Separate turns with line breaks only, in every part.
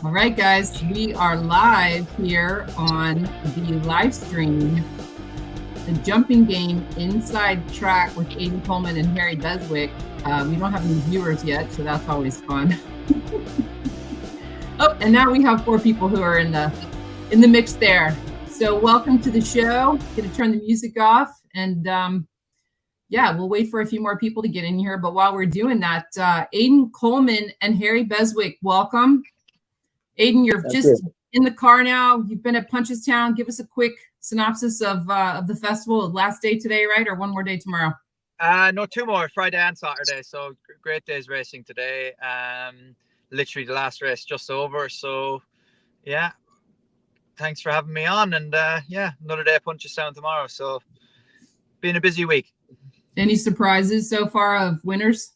All right, guys, we are live here on the live stream, the jumping game inside track with Aidan Coleman and Harry Beswick. We don't have any viewers yet, so that's always fun. Oh, and now we have 4 people who are in the mix there. So welcome to the show. Going to turn the music off, and we'll wait for a few more people to get in here. But while we're doing that, Aidan Coleman and Harry Beswick, welcome. Aidan, you're just in the car now. You've been at Punchestown. Give us a quick synopsis of the festival. Last day today, right? Or one more day tomorrow?
No, 2 more, Friday and Saturday. So great days racing today. Literally the last race just over. So yeah, thanks for having me on. And another day at Punchestown tomorrow. So been a busy week.
Any surprises so far of winners?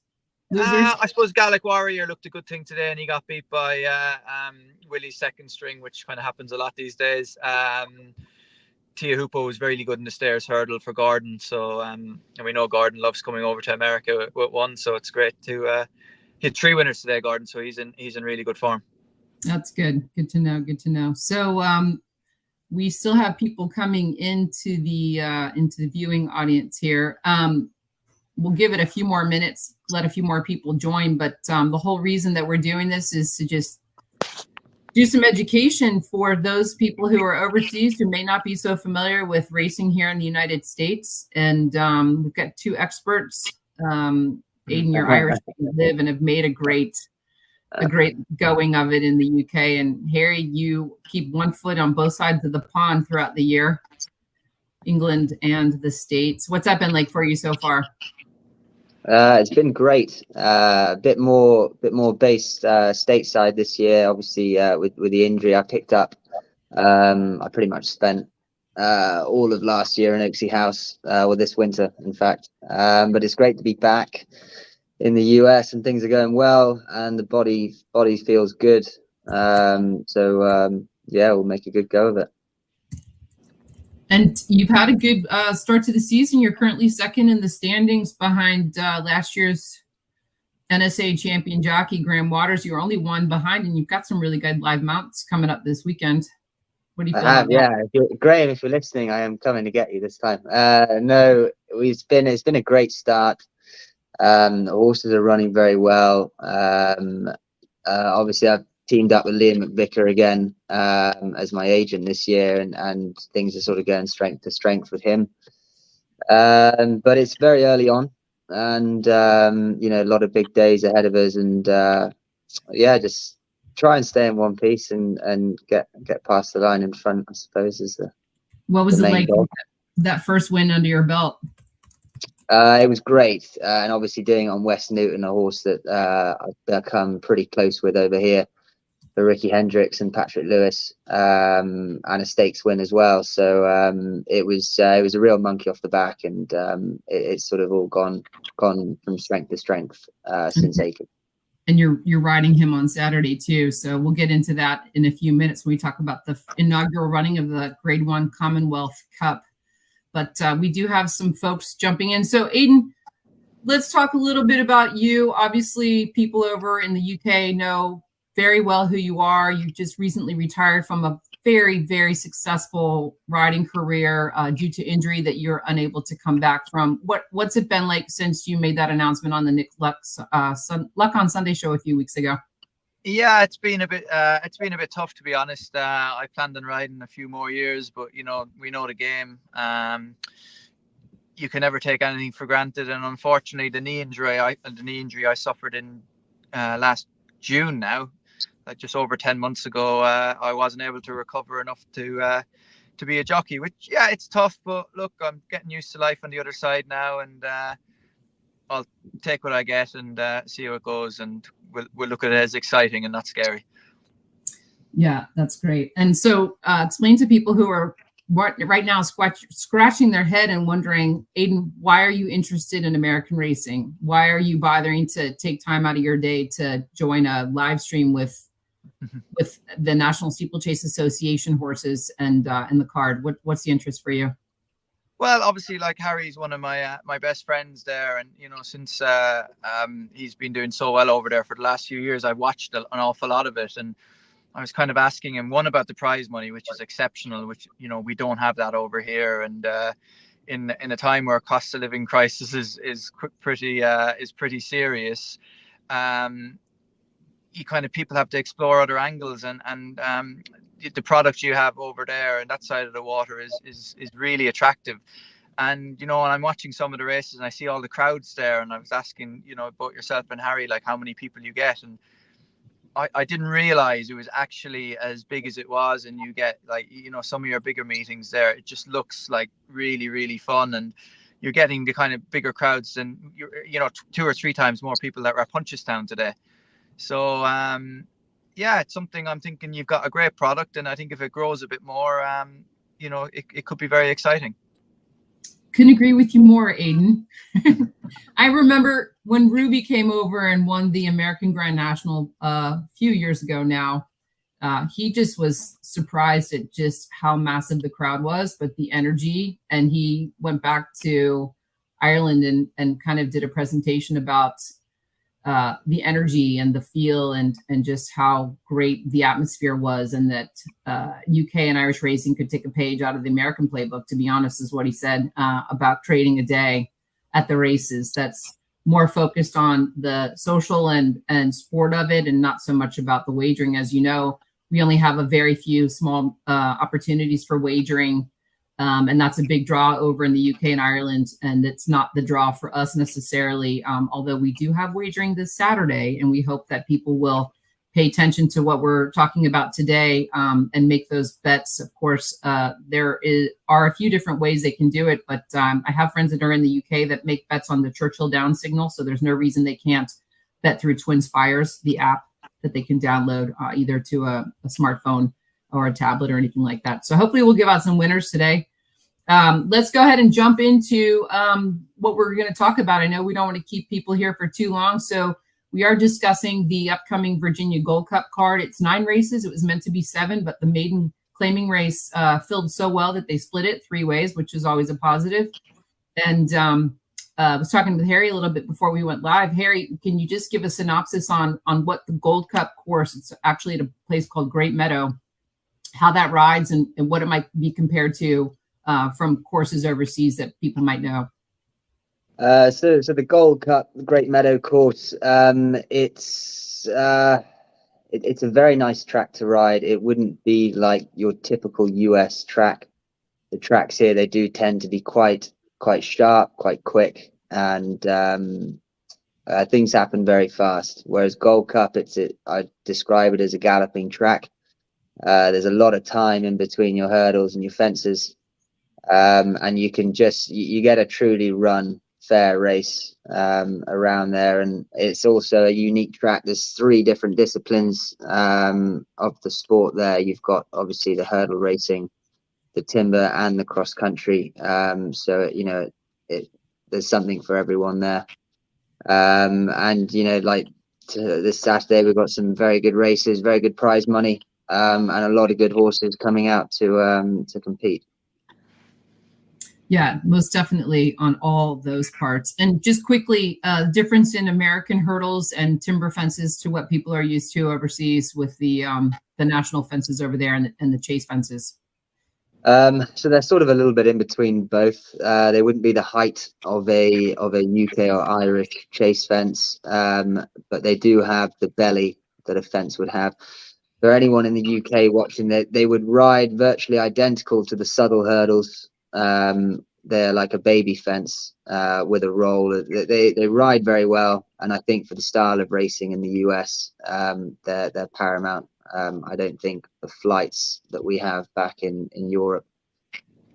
Losers?
I suppose Gallic Warrior looked a good thing today, and he got beat by Willie's second string, which kind of happens a lot these days. Tia Hoopo was really good in the stairs hurdle for Gordon, so and we know Gordon loves coming over to America with one, so it's great to hit 3 winners today, Gordon. So he's in really good form.
That's good. Good to know. Good to know. So we still have people coming into the viewing audience here. We'll give it a few more minutes, let a few more people join. But the whole reason that we're doing this is to just do some education for those people who are overseas who may not be so familiar with racing here in the United States. And we've got 2 experts. Aidan, you're Irish, you live and have made a great going of it in the UK. And Harry, you keep one foot on both sides of the pond throughout the year, England and the States. What's that been like for you so far?
It's been great. A bit more based stateside this year. Obviously, with the injury I picked up, I pretty much spent all of last year in Oaksey House, or this winter, in fact. But it's great to be back in the US, and things are going well, and the body feels good. We'll make a good go of it.
And you've had a good start to the season. You're currently second in the standings behind last year's NSA champion jockey, Graham Waters. You're only 1 behind, and you've got some really good live mounts coming up this weekend. What do you feel about that?
Graham, if you're listening, I am coming to get you this time. No, it's been a great start. The horses are running very well. Obviously, I've teamed up with Liam McVicker again as my agent this year, and things are sort of going strength to strength with him. But it's very early on, and a lot of big days ahead of us, and just try and stay in one piece and get past the line in front, I suppose, is the
What was it like, that first win under your belt?
It was great, and obviously doing it on West Newton, a horse that I've become pretty close with over here, for Ricky Hendricks and Patrick Lewis, and a stakes win as well. So it was a real monkey off the back, and it's sort of all gone from strength to strength since Aidan.
And you're riding him on Saturday too, so we'll get into that in a few minutes when we talk about the inaugural running of the Grade 1 Commonwealth Cup. But we do have some folks jumping in. So Aidan, let's talk a little bit about you. Obviously, people over in the UK know very well who you are. You just recently retired from a very, very successful riding career due to injury that you're unable to come back from. What's it been like since you made that announcement on the Nick Luck on Sunday show a few weeks ago?
Yeah, it's been a bit tough, to be honest. I planned on riding a few more years, but we know the game. You can never take anything for granted, and unfortunately, the knee injury I suffered in last June now, like just over 10 months ago, I wasn't able to recover enough to be a jockey, which, yeah, it's tough, but look, I'm getting used to life on the other side now, and I'll take what I get and see how it goes, and we'll look at it as exciting and not scary.
Yeah, that's great. And so explain to people who are right now scratching their head and wondering, Aidan, why are you interested in American racing? Why are you bothering to take time out of your day to join a live stream with the National Steeplechase Association horses and the card? What's the interest for you?
Well, obviously, like, Harry's one of my best friends there, and since he's been doing so well over there for the last few years, I've watched an awful lot of it, and I was kind of asking him, one, about the prize money, which is exceptional, which, you know, we don't have that over here. And in a time where cost of living crisis is pretty serious, you kind of, people have to explore other angles, and the product you have over there and that side of the water is really attractive. And, you know, when I'm watching some of the races and I see all the crowds there, and I was asking, you know, both yourself and Harry, like, how many people you get, and I didn't realize it was actually as big as it was. And you get, like, you know, some of your bigger meetings there, it just looks like really, really fun, and you're getting the kind of bigger crowds than, you know, 2 or 3 times more people that were at Punchestown today. So yeah, it's something I'm thinking you've got a great product, and I think if it grows a bit more, you know, it could be very exciting.
Couldn't agree with you more, Aidan. I remember when Ruby came over and won the American Grand National a few years ago now. He just was surprised at just how massive the crowd was, but the energy. And he went back to Ireland and kind of did a presentation about the energy and the feel and just how great the atmosphere was, and that UK and Irish racing could take a page out of the American playbook, to be honest, is what he said, about creating a day at the races that's more focused on the social and sport of it, and not so much about the wagering. As you know, we only have a very few small opportunities for wagering. And that's a big draw over in the UK and Ireland, and it's not the draw for us necessarily, although we do have wagering this Saturday, and we hope that people will pay attention to what we're talking about today, and make those bets. Of course, there are a few different ways they can do it, but I have friends that are in the UK that make bets on the Churchill Downs signal, so there's no reason they can't bet through Twin Spires, the app that they can download either to a smartphone or a tablet or anything like that. So hopefully we'll give out some winners today. Let's go ahead and jump into what we're going to talk about. I know we don't want to keep people here for too long, so we are discussing the upcoming Virginia Gold Cup card. It's 9 races. It was meant to be 7, but the maiden claiming race filled so well that they split it 3 ways, which is always a positive. And I was talking with Harry a little bit before we went live. Harry, can you just give a synopsis on what the Gold Cup course, it's actually at a place called Great Meadow, how that rides and what it might be compared to from courses overseas that people might know?
So the Gold Cup, the Great Meadow course, it's a very nice track to ride. It wouldn't be like your typical US track. The tracks here, they do tend to be quite sharp, quite quick, and things happen very fast. Whereas Gold Cup, I describe it as a galloping track. There's a lot of time in between your hurdles and your fences, and you can you get a truly run fair race around there. And it's also a unique track. There's 3 different disciplines of the sport there. You've got obviously the hurdle racing, the timber, and the cross country. So you know, there's something for everyone there. And you know, like this Saturday, we've got some very good races, very good prize money, and a lot of good horses coming out to compete.
Yeah, most definitely on all those parts. And just quickly, difference in American hurdles and timber fences to what people are used to overseas with the national fences over there and the chase fences.
So they're sort of a little bit in between both. They wouldn't be the height of a UK or Irish chase fence, but they do have the belly that a fence would have. For anyone in the UK watching, they would ride virtually identical to the Southall hurdles. They're like a baby fence with a roll. They ride very well, and I think for the style of racing in the US, they're paramount. I don't think the flights that we have back in Europe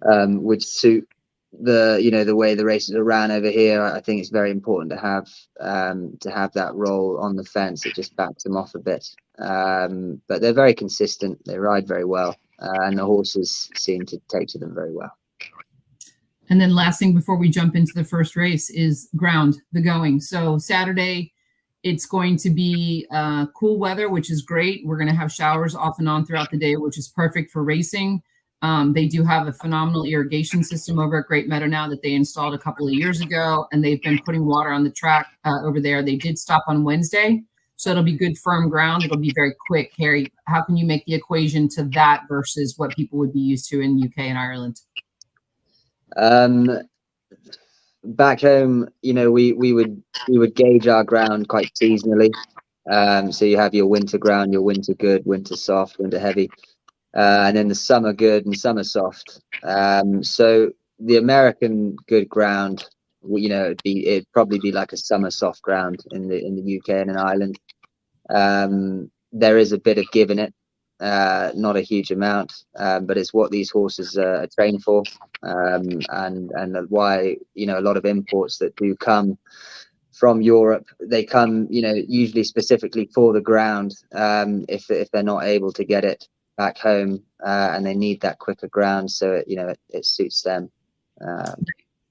would suit the way the races are ran over here. I think it's very important to have that roll on the fence. It just backs them off a bit, but they're very consistent. They ride very well, and the horses seem to take to them very well.
And then last thing before we jump into the first race is the going. So Saturday, it's going to be cool weather, which is great. We're going to have showers off and on throughout the day, which is perfect for racing. They do have a phenomenal irrigation system over at Great Meadow now that they installed a couple of years ago, and they've been putting water on the track over there. They did stop on Wednesday So it'll be good firm ground. It'll be very quick. Harry, how can you make the equation to that versus what people would be used to in UK and Ireland?
Back home, we would gauge our ground quite seasonally. So you have your winter ground, your winter good, winter soft, winter heavy, and then the summer good and summer soft. So the American good ground, it'd probably be like a summer soft ground in the UK and in Ireland. There is a bit of give in it, not a huge amount, but it's what these horses are trained for, and why a lot of imports that do come from Europe, they come usually specifically for the ground. If they're not able to get it back home, and they need that quicker ground, so it suits them.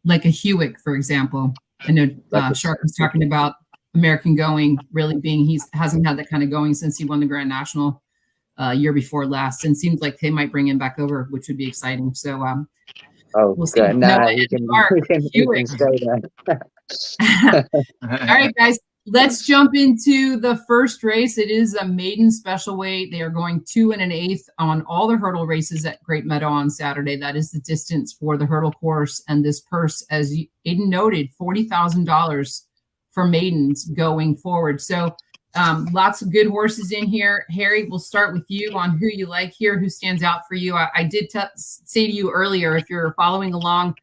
Like a Hewitt, for example. I know Shark was talking about American going really being, he hasn't had that kind of going since he won the Grand National year before last, and seems like they might bring him back over, which would be exciting. So we'll see.
Good. No, you can stay there.
All right, guys, let's jump into the first race. It is a maiden special weight. They are going 2 1/8 on all the hurdle races at Great Meadow on Saturday. That is the distance for the hurdle course, and this purse, as Aidan noted, $40,000 for maidens going forward. So lots of good horses in here. Harry, we'll start with you on who you like here, who stands out for you. I did say to you earlier, if you're following along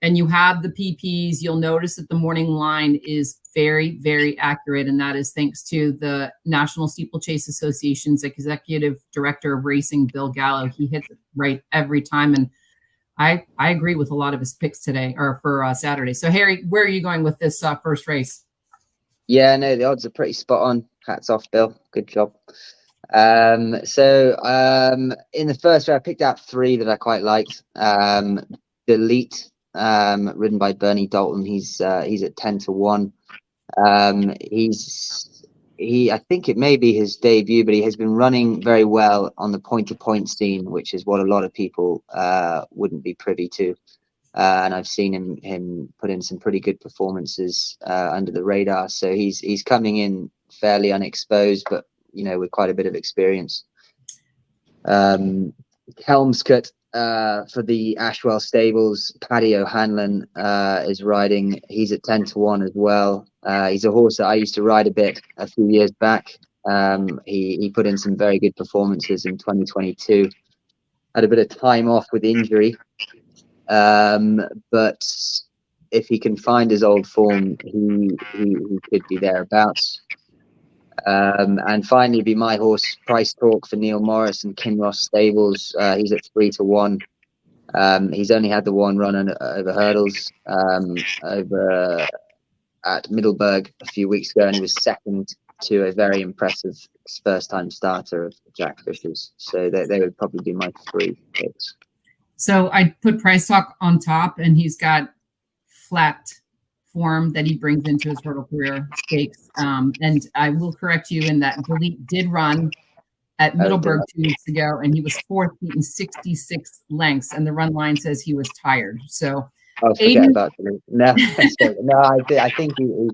and you have the PPs, you'll notice that the morning line is very, very accurate. And that is thanks to the National Steeplechase Association's executive director of racing, Bill Gallo. He hits it right every time. And I agree with a lot of his picks today, or for Saturday. So Harry, where are you going with this first race?
Yeah, no, the odds are pretty spot on. Hats off, Bill. Good job. So in the first round, I picked out 3 that I quite liked. Delete, ridden by Bernie Dalton. He's at 10 to 1. I think it may be his debut, but he has been running very well on the point-to-point scene, which is what a lot of people wouldn't be privy to. And I've seen him put in some pretty good performances under the radar. So he's coming in fairly unexposed, but with quite a bit of experience. Helmscut for the Ashwell Stables, Paddy O'Hanlon is riding. He's at 10 to 1 as well. He's a horse that I used to ride a bit a few years back. He put in some very good performances in 2022. Had a bit of time off with injury. But if he can find his old form, he could be thereabouts. And finally, be my horse, Price Talk for Neil Morris and Kinross Stables. He's at 3 to 1. He's only had the one run over hurdles over at Middleburg a few weeks ago, and he was second to a very impressive first-time starter of Jack Fisher's. So they would probably be my 3 picks.
So I put Price Talk on top, and he's got flat form that he brings into his hurdle career stakes. And I will correct you in that Delete did run at Middleburg 2 weeks ago, and he was 4th beaten 66 lengths, and the run line says he was tired. So
forget
Aidan,
about Delete. No, I think he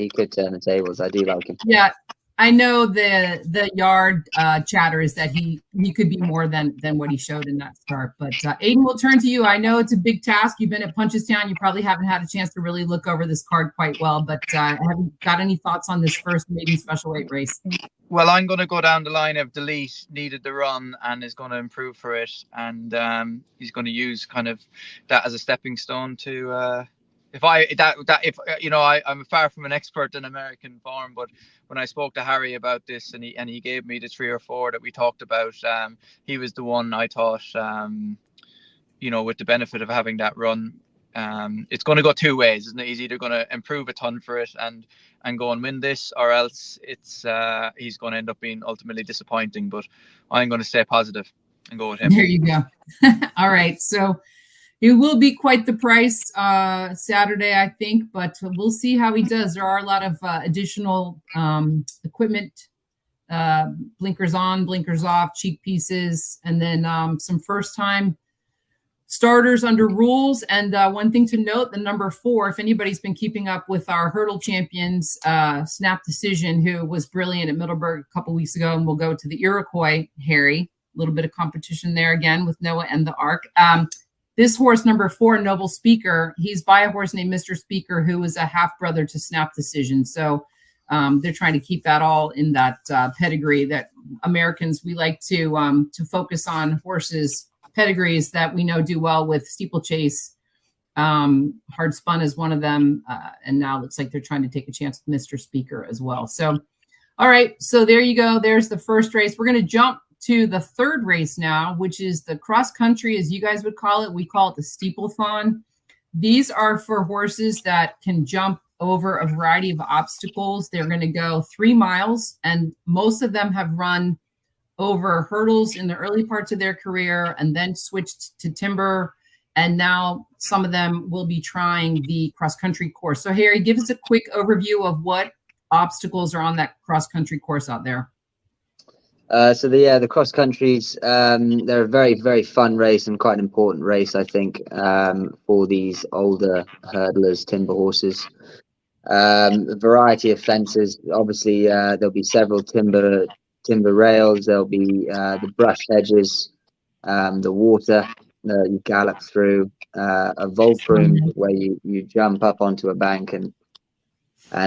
could turn the tables. I do like him.
Yeah, I know the yard chatter is that he could be more than what he showed in that start. But Aidan, we'll turn to you. I know it's a big task. You've been at Punchestown. You probably haven't had a chance to really look over this card quite well. But have you got any thoughts on this first maiden special weight race?
Well, I'm going to go down the line of Delete needed the run and is going to improve for it, and he's going to use kind of that as a stepping stone to. I'm far from an expert in American form, but when I spoke to Harry about this and he gave me the 3 or 4 that we talked about, he was the one I thought, with the benefit of having that run, it's going to go 2 ways, isn't it? He's either going to improve a ton for it and go and win this, or else he's going to end up being ultimately disappointing. But I'm going to stay positive and go with him.
There you go. All right, so. It will be quite the price Saturday, I think, but we'll see how he does. There are a lot of additional equipment, blinkers on, blinkers off, cheek pieces, and then some first-time starters under rules. And one thing to note, the number 4, if anybody's been keeping up with our hurdle champions, Snap Decision, who was brilliant at Middleburg a couple weeks ago, and we'll go to the Iroquois, Harry. A little bit of competition there again with Noah and the Ark. This horse, number 4, Noble Speaker, he's by a horse named Mr. Speaker, who is a half brother to Snap Decision. So they're trying to keep that all in that pedigree that Americans, we like to focus on horses pedigrees that we know do well with steeplechase. Hard Spun is one of them. And now it looks like they're trying to take a chance with Mr. Speaker as well. So, all right. So there you go. There's the first race. We're going to jump to the third race now, which is the cross country, as you guys would call it. We call it the steeplethon. These are for horses that can jump over a variety of obstacles. They're going to go 3 miles, and most of them have run over hurdles in the early parts of their career and then switched to timber. And now some of them will be trying the cross country course. So Harry, give us a quick overview of what obstacles are on that cross country course out there.
So the cross countries, they're a very, very fun race and quite an important race, I think, for these older hurdlers, timber horses. A variety of fences. Obviously, there'll be several timber rails. There'll be the brush hedges, the water you gallop through, a volprum where you jump up onto a bank and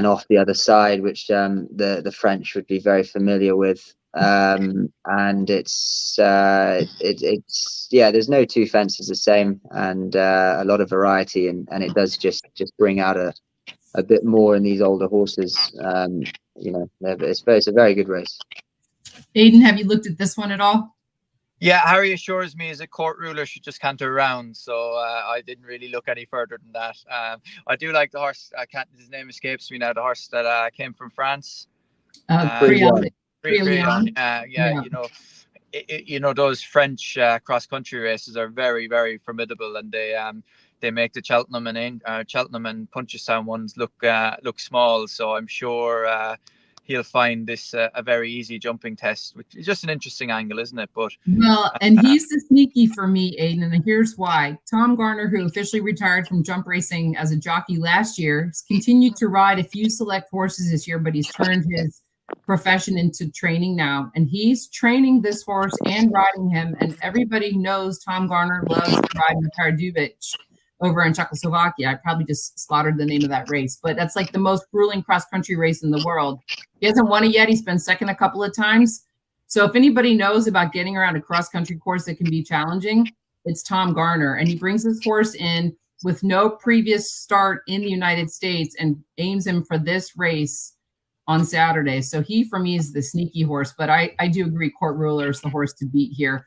off the other side, which the French would be very familiar with. And it's there's no 2 fences the same, and a lot of variety, and it does just bring out a bit more in these older horses. It's a very good race.
Aidan, have you looked at this one at all?
Yeah, Harry assures me as a court ruler should just canter around, so I didn't really look any further than that. I do like the horse. His name escapes me now. The horse that came from France.
Creole.
Those French cross country races are very, very formidable, and they make the Cheltenham and Punchestown ones look small. So I'm sure he'll find this a very easy jumping test, which is just an interesting angle, isn't it? But
and he's the sneaky for me, Aidan, and here's why. Tom Garner, who officially retired from jump racing as a jockey last year, has continued to ride a few select horses this year, but he's turned his profession into training now, and he's training this horse and riding him. And everybody knows Tom Garner loves to ride Karadubic over in Czechoslovakia. I probably just slaughtered the name of that race, but that's like the most grueling cross country race in the world. He hasn't won it yet. He's been second a couple of times. So if anybody knows about getting around a cross country course that can be challenging, it's Tom Garner. And he brings his horse in with no previous start in the United States and aims him for this race on Saturday. So he, for me, is the sneaky horse, but I do agree Court Ruler is the horse to beat here.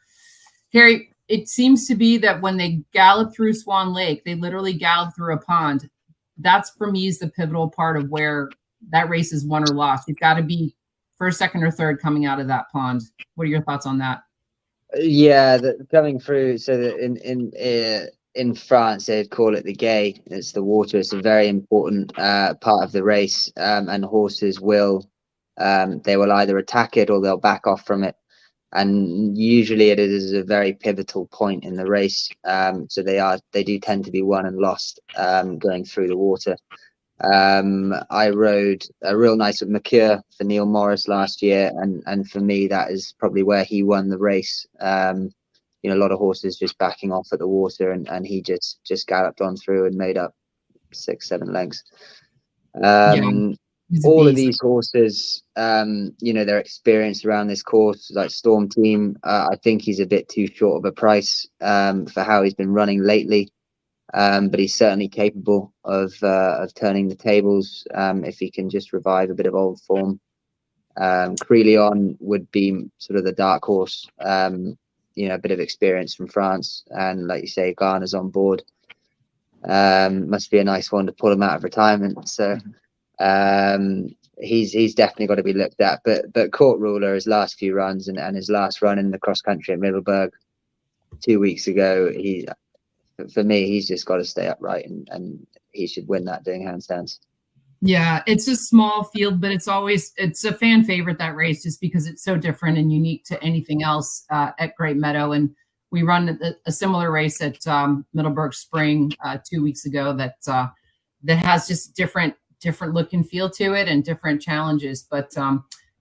Harry, it seems to be that when they gallop through Swan Lake, they literally gallop through a pond. That's, for me, is the pivotal part of where that race is won or lost. You've got to be first, second, or third coming out of that pond. What are your thoughts on that?
Yeah, coming through. So that in France, they'd call it the gay. It's the water. It's a very important part of the race, and horses will either attack it or they'll back off from it. And usually it is a very pivotal point in the race. So they do tend to be won and lost going through the water. I rode a real nice with McCure for Neil Morris last year, and for me that is probably where he won the race. A lot of horses just backing off at the water, and he just galloped on through and made up 6-7 lengths. All of these horses, they're experienced around this course. Like Storm Team, I think he's a bit too short of a price for how he's been running lately, but he's certainly capable of turning the tables if he can just revive a bit of old form. Creeleon would be sort of the dark horse. A bit of experience from France, and like you say, Garner's on board. Must be a nice one to pull him out of retirement. So he's definitely got to be looked at. But Court Ruler, his last few runs and his last run in the cross country at Middleburg 2 weeks ago, for me, he's just got to stay upright, and he should win that doing handstands.
Yeah, it's a small field, but it's a fan favorite, that race, just because it's so different and unique to anything else at Great Meadow. And we run a similar race at Middleburg Spring 2 weeks ago that has just different look and feel to it and different challenges. But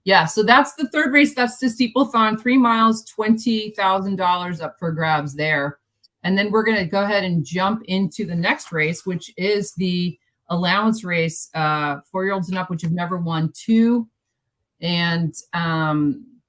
yeah, so that's the third race. That's the Steeplethon, 3 miles, $20,000 up for grabs there. And then we're going to go ahead and jump into the next race, which is the allowance race, 4-year-olds and up, which have never won 2. And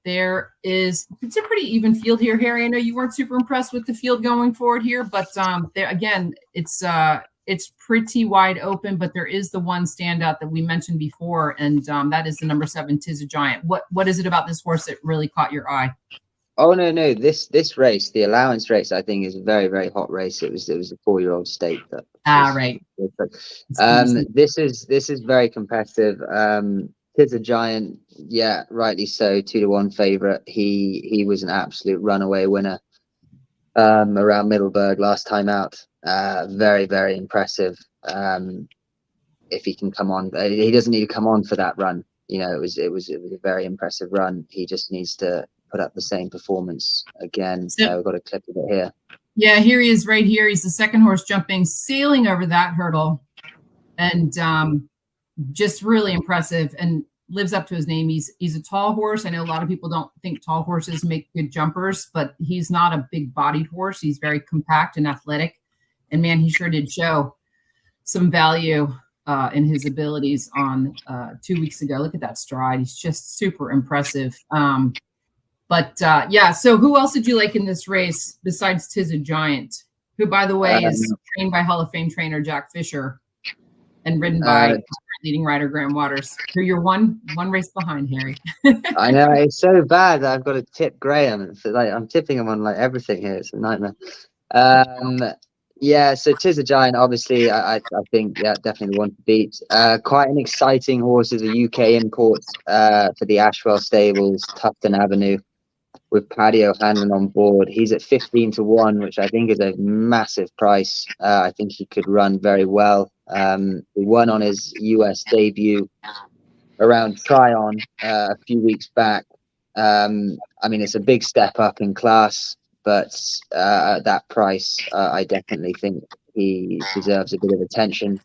it's a pretty even field here, Harry. I know you weren't super impressed with the field going forward here, but there again, it's pretty wide open, but there is the one standout that we mentioned before, and that is the number 7, Tis a Giant. What is it about this horse that really caught your eye?
Oh no, this race, the allowance race, I think is a very, very hot race. It was a 4-year-old stake that.
Right.
This is very competitive. Tis a Giant, yeah, rightly so, 2-1 favorite. He was an absolute runaway winner around Middleburg last time out. Very, very impressive. If he can come on, he doesn't need to come on for that run. You know, it was a very impressive run. He just needs to put up the same performance again. So we've got a clip of it here.
Yeah, here he is right here. He's the second horse jumping, sailing over that hurdle, and just really impressive and lives up to his name. He's a tall horse. I know a lot of people don't think tall horses make good jumpers, but he's not a big bodied horse. He's very compact and athletic. And man, he sure did show some value in his abilities on 2 weeks ago. Look at that stride. He's just super impressive. Yeah, so who else did you like in this race besides Tis a Giant, who, by the way, is trained by Hall of Fame trainer Jack Fisher and ridden by leading rider Graham Waters, who you're one race behind, Harry.
I know, it's so bad that I've got to tip Graham. So, like, I'm tipping him on like everything here. It's a nightmare. Yeah, so Tis a Giant, obviously, I think, yeah, definitely the one to beat. Quite an exciting horse as a UK import for the Ashwell Stables, Tufton Avenue, with Paddy O'Hanlon on board. He's at 15-1, which I think is a massive price. I think he could run very well. He won on his US debut around Tryon a few weeks back. I mean, it's a big step up in class, but at that price, I definitely think he deserves a bit of attention.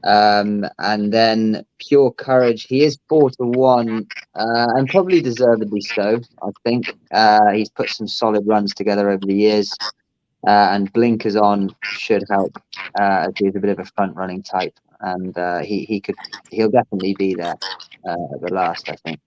And then Pure Courage, he is 4-1, and probably deservedly so. I think he's put some solid runs together over the years, and Blinkers On should help, as he's a bit of a front running type, and he'll definitely be there at the last, I think.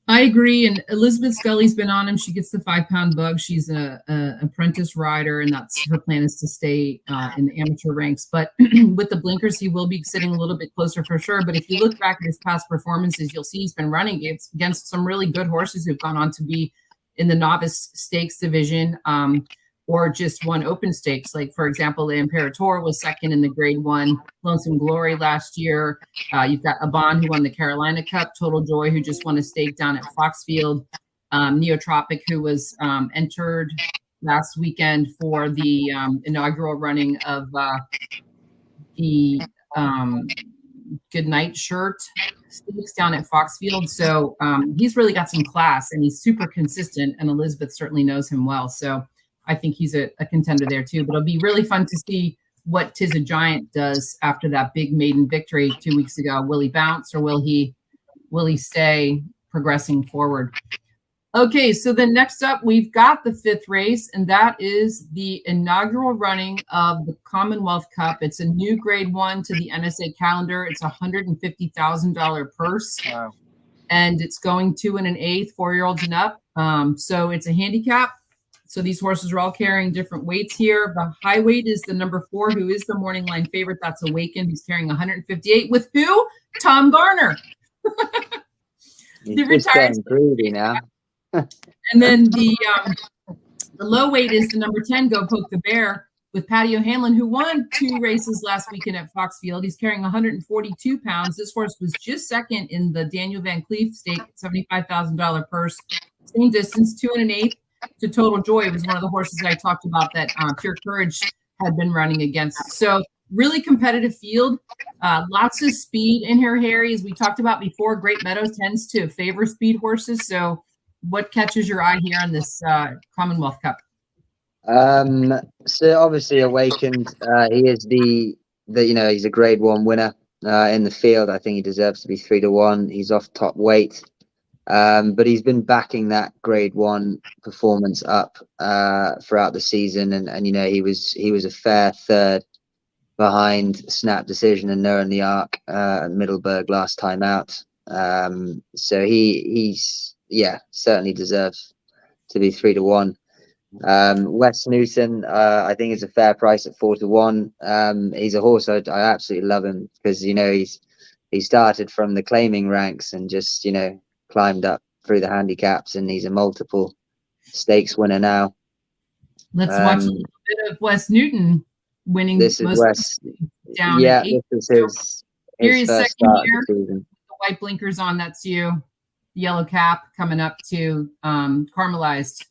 I agree. And Elizabeth Scully's been on him. She gets the 5-pound bug. She's a apprentice rider, and that's her plan, is to stay in the amateur ranks. But with the blinkers, he will be sitting a little bit closer for sure. But if you look back at his past performances, you'll see he's been running against some really good horses who've gone on to be in the novice stakes division, or just won open stakes. Like, for example, the Imperator was second in the Grade 1 Lonesome Glory last year. You've got Aban, who won the Carolina Cup, Total Joy, who just won a stake down at Foxfield, Neotropic, who was entered last weekend for the inaugural running of the Good Night Shirt stakes down at Foxfield. So he's really got some class, and he's super consistent, and Elizabeth certainly knows him well. So I think he's a contender there too. But it'll be really fun to see what Tis a Giant does after that big maiden victory 2 weeks ago. Will he bounce, or will he stay progressing forward? Okay, so then next up, we've got the 5th race, and that is the inaugural running of the Commonwealth Cup. It's a new Grade 1 to the NSA calendar. It's a $150,000 purse.
Wow.
And it's going 2 1/8, 4-year-olds and up. So it's a handicap. So these horses are all carrying different weights here. The high weight is the number 4, who is the morning line favorite. That's Awakened. He's carrying 158 with who? Tom Garner.
He's just getting greedy now.
And then the low weight is the number 10, Go Poke the Bear, with Paddy O'Hanlon, who won 2 races last weekend at Foxfield. He's carrying 142 pounds. This horse was just second in the Daniel Van Cleef stake, $75,000 purse. Same distance, 2 1/8. To Total Joy. It was one of the horses that I talked about that Pure Courage had been running against. So really competitive field, lots of speed in here, Harry. As we talked about before, Great Meadows tends to favor speed horses. So what catches your eye here on this Commonwealth Cup?
So obviously Awakened, he is he's a grade 1 winner in the field. I think he deserves to be 3-1. He's off top weight. But he's been backing that grade 1 performance up throughout the season, and he was a fair third behind Snap Decision and No in the Arc at Middleburg last time out. So he's certainly deserves to be 3-1. Wes Newton, I think is a fair price at 4-1. He's a horse I absolutely love him because he started from the claiming ranks and just climbed up through the handicaps, and he's a multiple stakes winner now.
Let's watch a little bit of Wes Newton winning.
This is Wes.
Down
Yeah,
at 8.
this is his first start of the season.
The white blinkers on, that's you. The yellow cap coming up to Caramelized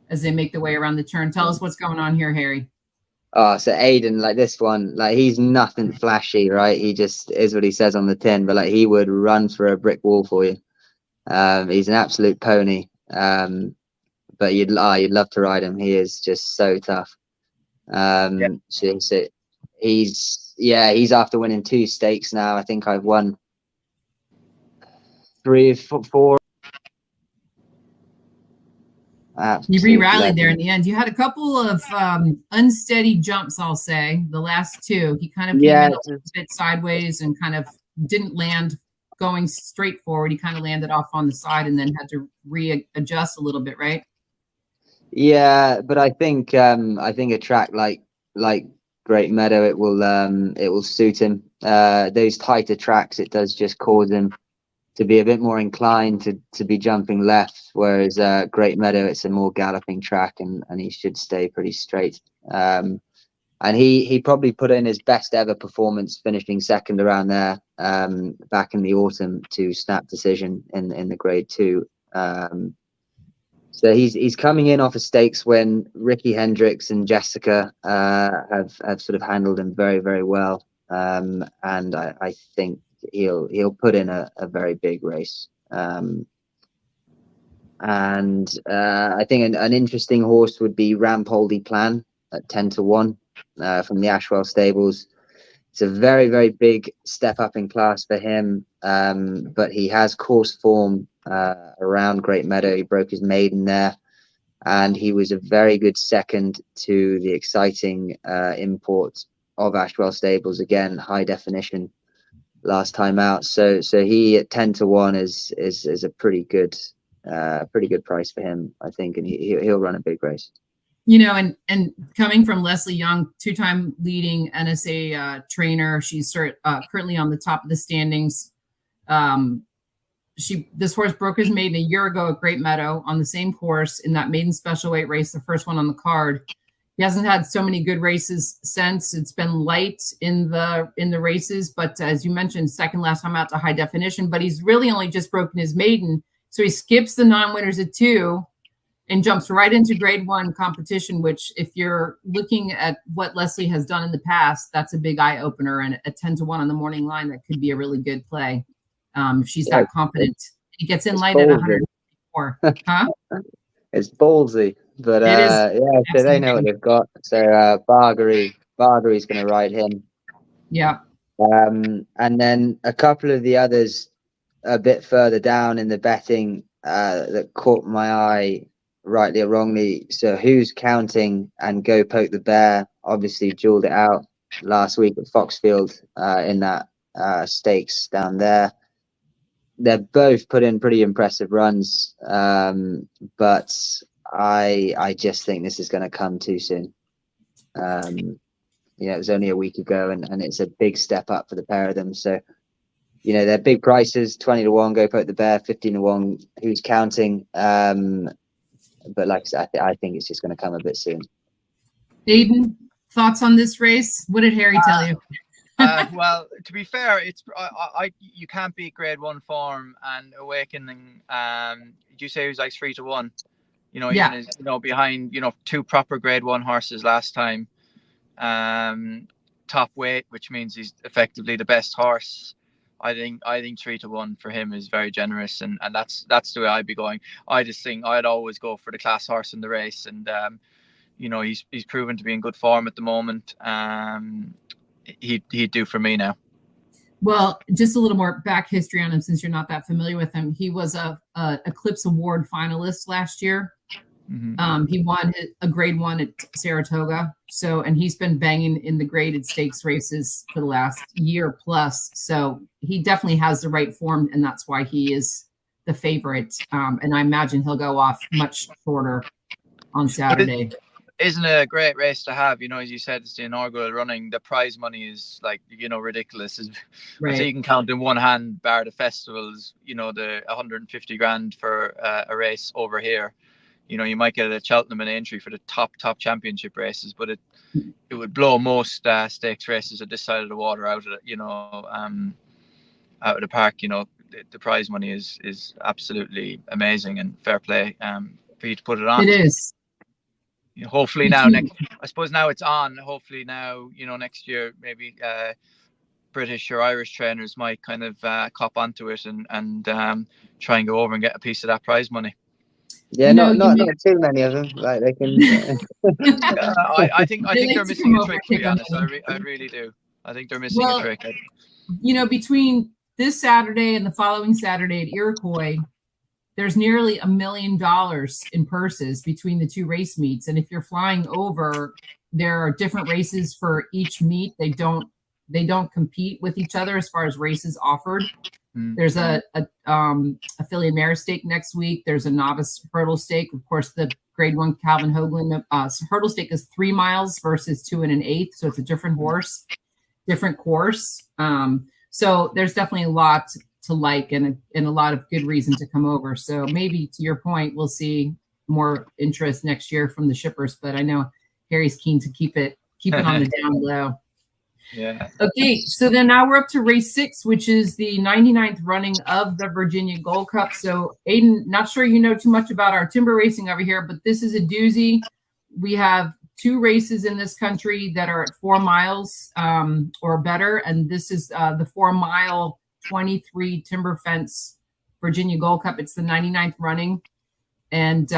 as they make their way around the turn. Tell us what's going on here, Harry.
Oh, so Aidan, like this one, like he's nothing flashy, right? He just is what he says on the tin, but like he would run through a brick wall for you. He's an absolute pony. But you'd love to ride him. He is just so tough. So he's after winning 2 stakes now. I think I've won 3 or 4.
You re-rallied there in the end. You had a couple of unsteady jumps, I'll say. The last 2, he kind of came in a little bit sideways and kind of didn't land going straight forward. He kind of landed off on the side and then had to readjust a little bit, right?
Yeah, but I think a track like Great Meadow, it will suit him. Those tighter tracks, it does just cause him to be a bit more inclined to be jumping left, whereas Great Meadow, it's a more galloping track, and he should stay pretty straight. And he probably put in his best ever performance, finishing second around there back in the autumn to Snap Decision in the grade 2. So he's coming in off a stakes when Ricky Hendricks and Jessica have sort of handled him very, very well, and I think he'll put in a very big race. And I think an interesting horse would be Rampoldy Plan at 10-1 from the Ashwell stables. It's a very, very big step up in class for him, but he has course form around Great Meadow. He broke his maiden there, and he was a very good second to the exciting import of Ashwell stables, again high definition last time out. So he at 10-1 is a pretty good price for him, I think, and he'll run a big race.
And coming from Leslie Young, 2-time leading NSA trainer, she's currently on the top of the standings. This horse broke his maiden a year ago at Great Meadow on the same course in that maiden special weight race, the first one on the card. He hasn't had so many good races since. It's been light in the races, but as you mentioned, second last time out to high definition. But he's really only just broken his maiden, so he skips the non-winners at 2. And jumps right into grade 1 competition, which if you're looking at what Leslie has done in the past, that's a big eye opener. And at 10-1 on the morning line, that could be a really good play. If she's that confident. He gets in light at 104. Huh?
It's ballsy, but
it is.
So they know what they've got. So Bargery's going to ride him.
Yeah.
And then a couple of the others a bit further down in the betting that caught my eye, rightly or wrongly. So Who's Counting and Go Poke the Bear obviously jeweled it out last week at Foxfield in that stakes down there. They're both put in pretty impressive runs, but I just think this is going to come too soon. It was only a week ago, and it's a big step up for the pair of them. So they're big prices: 20-1 Go Poke the Bear, 15-1 Who's Counting. But like I said, I think it's just going to come a bit soon.
Aidan, thoughts on this race? What did Harry tell you?
Well, to be fair, it's you can't beat grade 1 form and Awakening. Did you say he was like 3-1?
Yeah.
Behind 2 proper grade 1 horses last time. Top weight, which means he's effectively the best horse. I think 3-1 for him is very generous, and that's the way I'd be going. I just think I'd always go for the class horse in the race, and you know, he's proven to be in good form at the moment. He'd do for me now.
Well, just a little more back history on him, since you're not that familiar with him. He was a Eclipse Award finalist last year.
Mm-hmm.
He won a grade 1 at Saratoga. So, and he's been banging in the graded stakes races for the last year plus. So he definitely has the right form, and that's why he is the favorite. And I imagine he'll go off much shorter on Saturday.
Isn't it a great race to have? You know, as you said, it's the inaugural running. The prize money is, like, you know, ridiculous.
Right.
So you can count in one hand, bar the festivals, you know, the 150 grand for a race over here. You know, you might get a Cheltenham an entry for the top championship races, but it would blow most stakes races at this side of the water out of the park. You know, the prize money is absolutely amazing, and fair play for you to put it on.
It is.
You know, hopefully now I suppose now it's on. Hopefully now, you know, next year maybe British or Irish trainers might kind of cop onto it and try and go over and get a piece of that prize money.
Yeah, not too many of them. Like they can.
I think they're missing a trick, to be honest. I really do. I think they're missing a trick.
You know, between this Saturday and the following Saturday at Iroquois, there's nearly $1 million in purses between the two race meets. And if you're flying over, there are different races for each meet. They don't compete with each other as far as races offered. There's a filly mare stake next week. There's a novice hurdle stake. Of course, the grade 1 Calvin Hoagland hurdle stake is 3 miles versus 2 1/8. So it's a different horse, different course. So there's definitely a lot to like, and a lot of good reason to come over. So maybe, to your point, we'll see more interest next year from the shippers, but I know Harry's keen to keep it on the down low.
Yeah.
Okay, so then now we're up to race 6, which is the 99th running of the Virginia Gold Cup. So Aidan, not sure you know too much about our timber racing over here, but this is a doozy. We have 2 races in this country that are at 4 miles or better, and this is the 4 mile 23 timber fence Virginia Gold Cup. It's the 99th running, and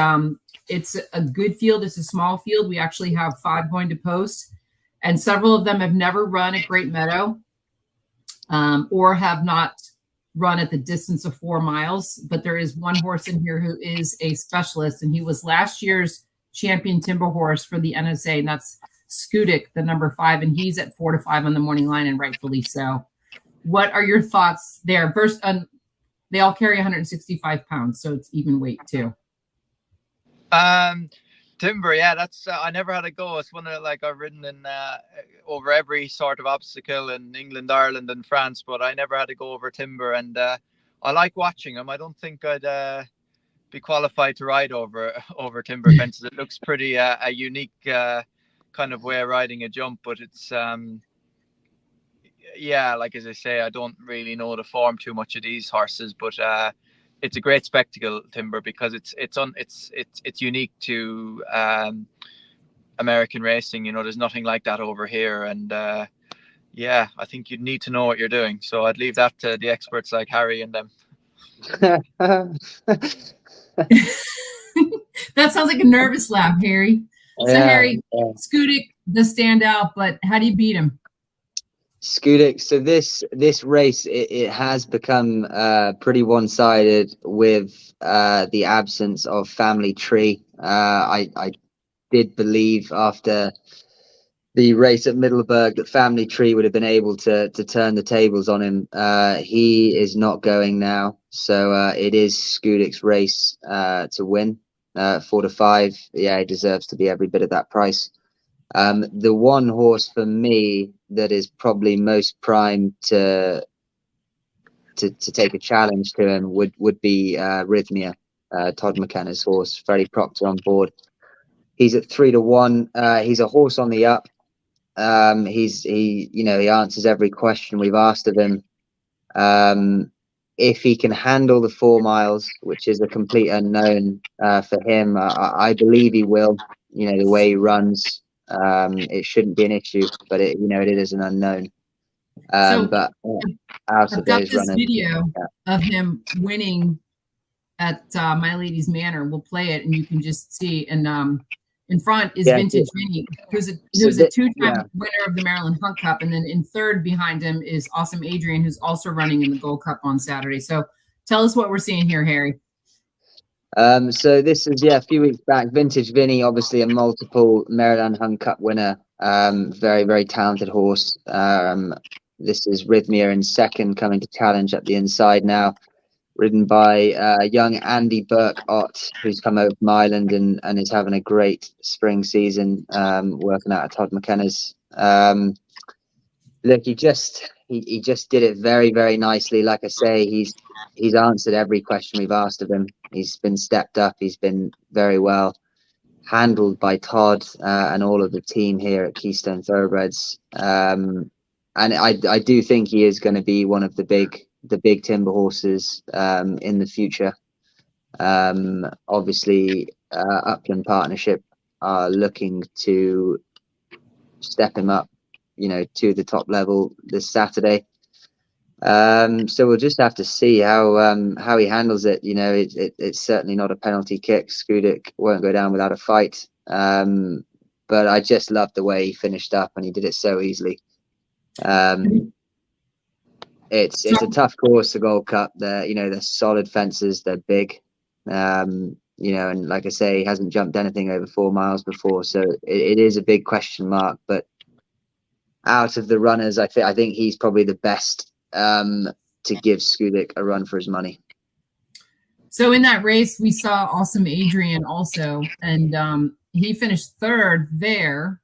it's a good field. It's a small field. We actually have 5 going to post, and several of them have never run at Great Meadow or have not run at the distance of 4 miles. But there is one horse in here who is a specialist, and he was last year's champion timber horse for the NSA, and that's Skudik, the number 5, and he's at 4 to 5 on the morning line, and rightfully so. What are your thoughts there? First, they all carry 165 pounds, so it's even weight too.
Timber, yeah, that's I never had a go. It's one of, like, I've ridden in over every sort of obstacle in England, Ireland, and France, but I never had to go over timber, and I like watching them. I don't think I'd be qualified to ride over timber fences. It looks pretty a unique kind of way of riding a jump, but it's yeah, like, as I say, I don't really know the form too much of these horses, but it's a great spectacle, timber, because it's unique to American racing. You know, there's nothing like that over here, and yeah, I think you'd need to know what you're doing. So I'd leave that to the experts like Harry and them.
That sounds like a nervous laugh, Harry. So Harry, Skudik, the standout, but how do you beat him?
Skudik. So this race, it has become pretty one-sided with the absence of Family Tree. I did believe after the race at Middleburg that Family Tree would have been able to turn the tables on him. He is not going now, so it is Skudik's race to win. 4 to 5. Yeah, he deserves to be every bit of that price. The one horse for me that is probably most primed to take a challenge to him would be Rhythmia, Todd McKenna's horse. Freddie Proctor on board. He's at 3 to 1. He's a horse on the up. He answers every question we've asked of him. If he can handle the 4 miles, which is a complete unknown for him, I believe he will. You know, the way he runs, it shouldn't be an issue, but it is an unknown. But
I've got this video of him winning at My Lady's Manor. We'll play it, and you can just see. And In front is
Yeah,
Vintage Vinny, who's
so
a two-time
yeah.
winner of the Maryland Hunt Cup. And then in third behind him is Awesome Adrian, who's also running in the Gold Cup on Saturday. So tell us what we're seeing here, Harry.
So this is, a few weeks back. Vintage Vinny, obviously a multiple Maryland Hunt Cup winner. Very, very talented horse. This is Rhythmia in second, coming to challenge at the inside now. Ridden by young Andy Burke-Ott, who's come over from Ireland and is having a great spring season, working out of Todd McKenna's. Look, he just did it very, very nicely. Like I say, he's answered every question we've asked of him. He's been stepped up. He's been very well handled by Todd and all of the team here at Keystone Thoroughbreds. And I do think he is going to be one of the big timber horses in the future. Obviously, Upland Partnership are looking to step him up, to the top level this Saturday. So we'll just have to see how he handles it. It's certainly not a penalty kick. Skudik won't go down without a fight. But I just love the way he finished up, and he did it so easily. It's a tough course, the Gold Cup. They're solid fences. They're big. And like I say, he hasn't jumped anything over 4 miles before, so it is a big question mark. But out of the runners, I think he's probably the best to give Skudik a run for his money.
So in that race, we saw Awesome Adrian also, and he finished third there,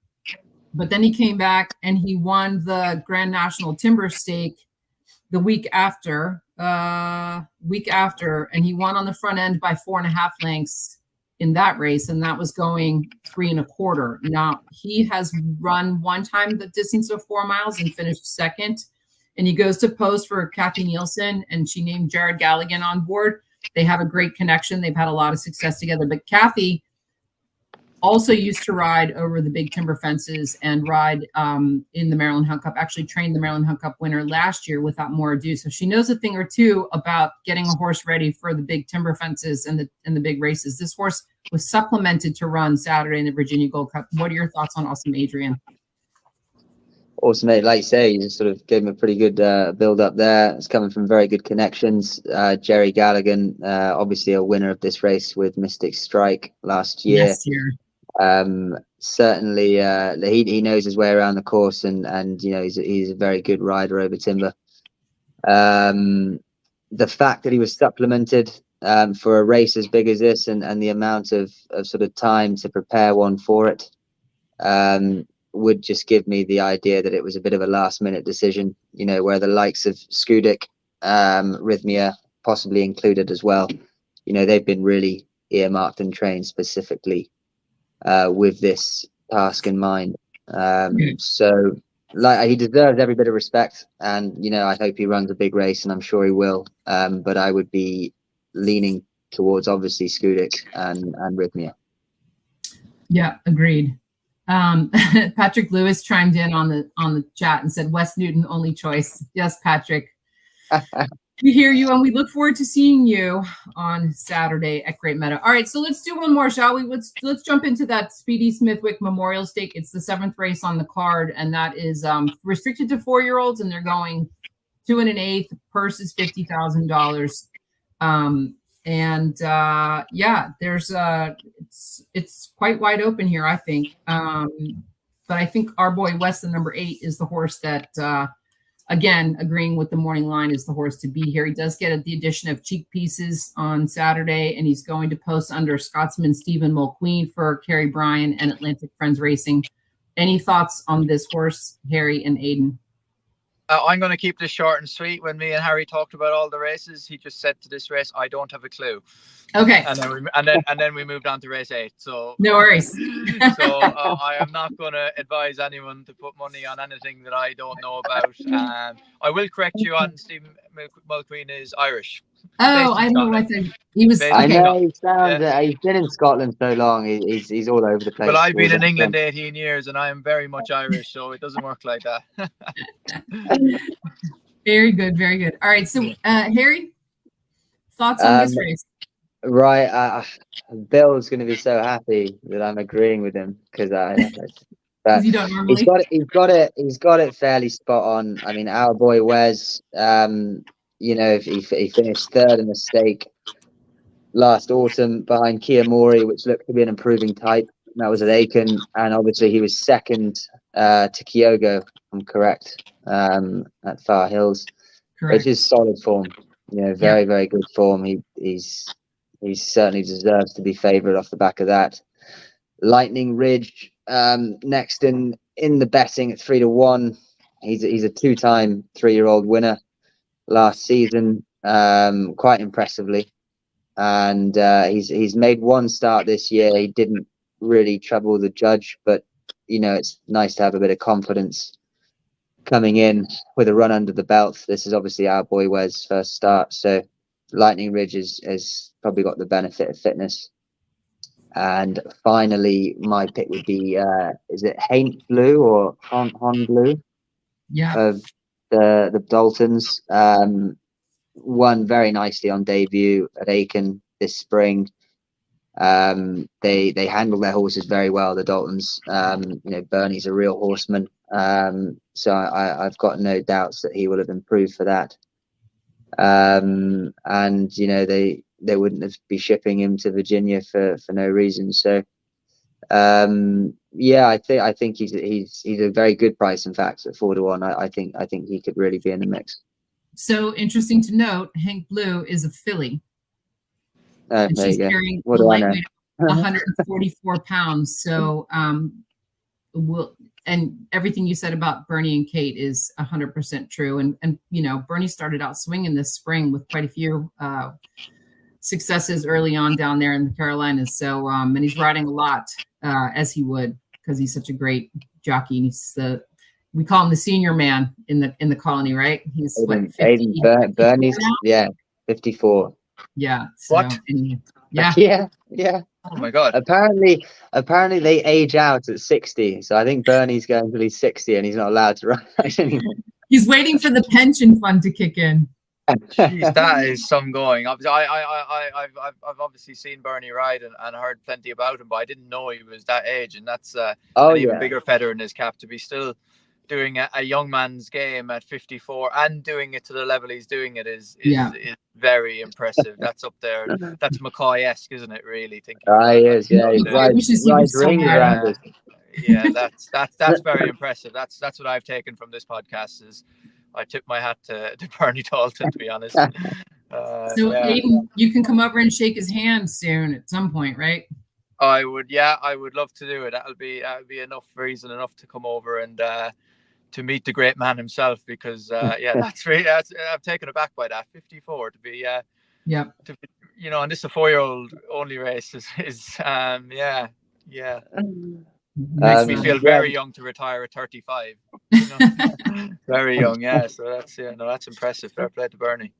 but then he came back and he won the Grand National Timber Stake the week after, and he won on the front end by 4.5 lengths in that race, and that was going 3 1/4. Now he has run one time the distance of 4 miles and finished second, and he goes to post for Kathy Nielsen, and she named Jared Galligan on board. They have a great connection. They've had a lot of success together, but Kathy also used to ride over the big timber fences and ride in the Maryland Hunt Cup, actually trained the Maryland Hunt Cup winner last year without more ado. So she knows a thing or two about getting a horse ready for the big timber fences and the big races. This horse was supplemented to run Saturday in the Virginia Gold Cup. What are your thoughts on Awesome Adrian?
Awesome, mate. Like you say, you just sort of gave him a pretty good build up there. It's coming from very good connections. Jerry Galligan, obviously a winner of this race with Mystic Strike last year.
Yes, year.
Certainly, he knows his way around the course, and he's a very good rider over timber. The fact that he was supplemented for a race as big as this, and the amount of sort of time to prepare one for it, would just give me the idea that it was a bit of a last minute decision, where the likes of Skudik, Rhythmia possibly included as well, they've been really earmarked and trained specifically with this task in mind. So he deserves every bit of respect, and I hope he runs a big race, and I'm sure he will. But I would be leaning towards obviously Skudik and Rhythmia. Yeah,
agreed. Patrick Lewis chimed in on the chat and said Wes Newton only choice. Yes, Patrick. We hear you, and we look forward to seeing you on Saturday at Great Meadow. All right, so let's do one more, shall we? Let's jump into that Speedy Smithwick Memorial Stake. It's the 7th race on the card, and that is restricted to 4-year-olds, and they're going 2 1/8. Purse is $50,000. There's it's quite wide open here, I think. But I think our boy Wes, the number 8, is the horse that, again, agreeing with the morning line, is the horse to be here. He does get the addition of cheek pieces on Saturday, and he's going to post under Scotsman Stephen Mulqueen for Kerry Bryan and Atlantic Friends Racing. Any thoughts on this horse, Harry and Aidan?
I'm going to keep this short and sweet. When me and Harry talked about all the races, he just said to this race, "I don't have a clue."
Okay.
And then we moved on to race 8. So
no worries.
I am not going to advise anyone to put money on anything that I don't know about. I will correct you on Stephen Mulqueen is Irish.
Oh, I know what he was.
I know he sounds. He's been in Scotland so long. He's all over the place.
Well, I've been in England 18 years, and I am very much Irish, so it doesn't work like that.
Very good, very good. All right, so Harry, thoughts on this race?
Right. Bill's going to be so happy that I'm agreeing with him because but
You don't normally.
he's got it fairly spot on. I mean, our boy Wes, if he finished third in the stake last autumn behind Kiyomori, which looked to be an improving type. That was at Aiken, and obviously he was second to Kyogo, if I'm correct, at Far Hills,
Correct.
which is solid form. Very, very good form. He's certainly deserves to be favoured off the back of that. Lightning Ridge, next in the betting at 3-1. He's a 2-time 3-year-old winner last season, quite impressively. And he's made one start this year. He didn't really trouble the judge, but it's nice to have a bit of confidence coming in with a run under the belt. This is obviously our boy Wes' first start, so Lightning Ridge has probably got the benefit of fitness. And finally, my pick would be is it Haint Blue or Hon Blue?
Yeah.
Of the Daltons. Won very nicely on debut at Aiken this spring. They handle their horses very well, the Daltons. Bernie's a real horseman, so I've got no doubts that he will have improved for that. And they wouldn't be shipping him to Virginia for no reason. So I think he's a very good price. In fact, at 4-1, I think he could really be in the mix.
So interesting to note, Hank Blue is a filly.
And
she's carrying a lightweight 144 pounds. So and everything you said about Bernie and Kate is 100% true. And Bernie started out swinging this spring with quite a few successes early on down there in the Carolinas. So and he's riding a lot as he would, because he's such a great jockey. And he's we call him the senior man in the colony, right? He's
Aidan Bernie's 54.
Yeah. So,
what?
Yeah.
Oh my God.
Apparently they age out at 60. So I think Bernie's going to be 60 and he's not allowed to ride anymore.
He's waiting for the pension fund to kick in.
Jeez, that is some going. I've obviously seen Bernie ride and heard plenty about him, but I didn't know he was that age, and that's an even bigger feather in his cap to be still doing a young man's game at 54 and doing it to the level he's doing it is very impressive. That's up there. That's McCoy-esque, isn't it? Really thinking.
He is. Yeah, he rides rings around us.
Yeah, that's very impressive. That's what I've taken from this podcast. Is I tip my hat to Bernie Dalton, to be honest.
Aidan, you can come over and shake his hand soon at some point, right?
I would love to do it. That'll be enough reason enough to come over and to meet the great man himself, because that's really, I'm taken aback by that. 54 to be and this is a 4-year-old only race is makes me feel very young to retire at 35. Very young, so that's impressive. Fair play to Bernie.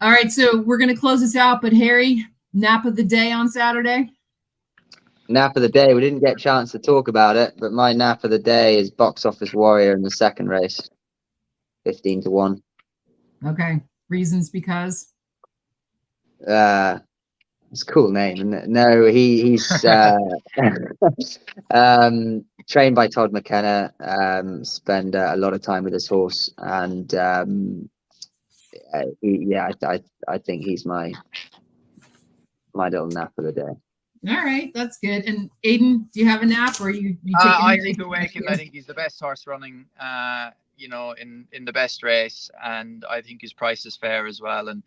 All right, so we're going to close this out, but Harry, nap of the day on Saturday?
Nap of the day. We didn't get a chance to talk about it, but my nap of the day is Box Office Warrior in the second race, 15-1.
Okay. Reasons because?
It's a cool name, isn't it? No, he's trained by Todd McKenna. Spend a lot of time with his horse, and I think he's my little nap of the day.
All right, that's good. And Aidan, do you have a nap, or you
I think Awakened. I think he's the best horse running, in the best race, and I think his price is fair as well. And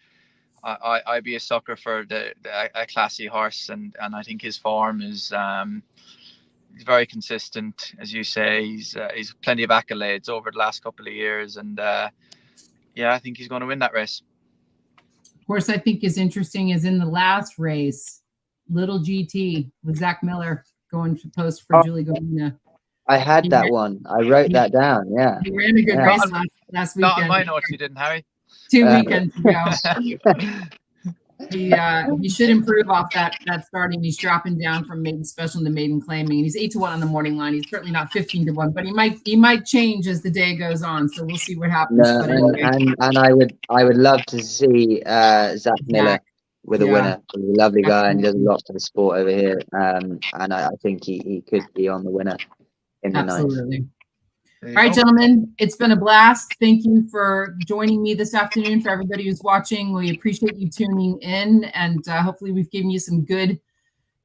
I'd be a sucker for a classy horse, and I think his form is he's very consistent, as you say. He's plenty of accolades over the last couple of years, and I think he's going to win that race.
Of course, I think is interesting is in the last race. Little GT with Zach Miller going to post for Julie Govina.
I had that one. I wrote that down. Yeah.
He ran a good race last weekend.
Not on my notes, you didn't, Harry.
2 weekends ago. He should improve off that starting. He's dropping down from maiden special to maiden claiming, and he's 8-1 on the morning line. He's certainly not 15-1, but he might change as the day goes on. So we'll see what happens.
And I would love to see Zach Miller with a winner. He's a lovely guy and does a
Absolutely.
lot for the sport over here. And I think he could be on the winner in the ninth.
Absolutely.
There
All
you
right,
go.
gentlemen, it's been a blast. Thank you for joining me this afternoon. For everybody who's watching, we appreciate you tuning in, and hopefully we've given you some good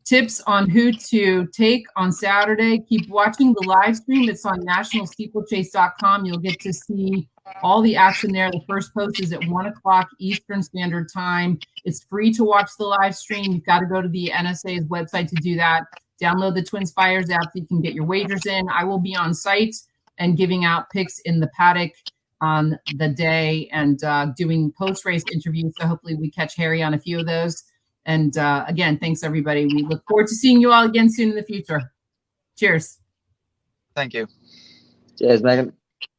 tips on who to take on Saturday. Keep watching the live stream. It's on nationalsteeplechase.com. You'll get to see all the action there. The first post is at 1 o'clock Eastern Standard Time. It's free to watch the live stream. You've got to go to the NSA's website to do that. Download the Twin Spires app so you can get your wagers in. I will be on site and giving out picks in the paddock on the day and doing post-race interviews. So hopefully we catch Harry on a few of those. And again, thanks everybody. We look forward to seeing you all again soon in the future. Cheers.
Thank you.
Cheers, Megan.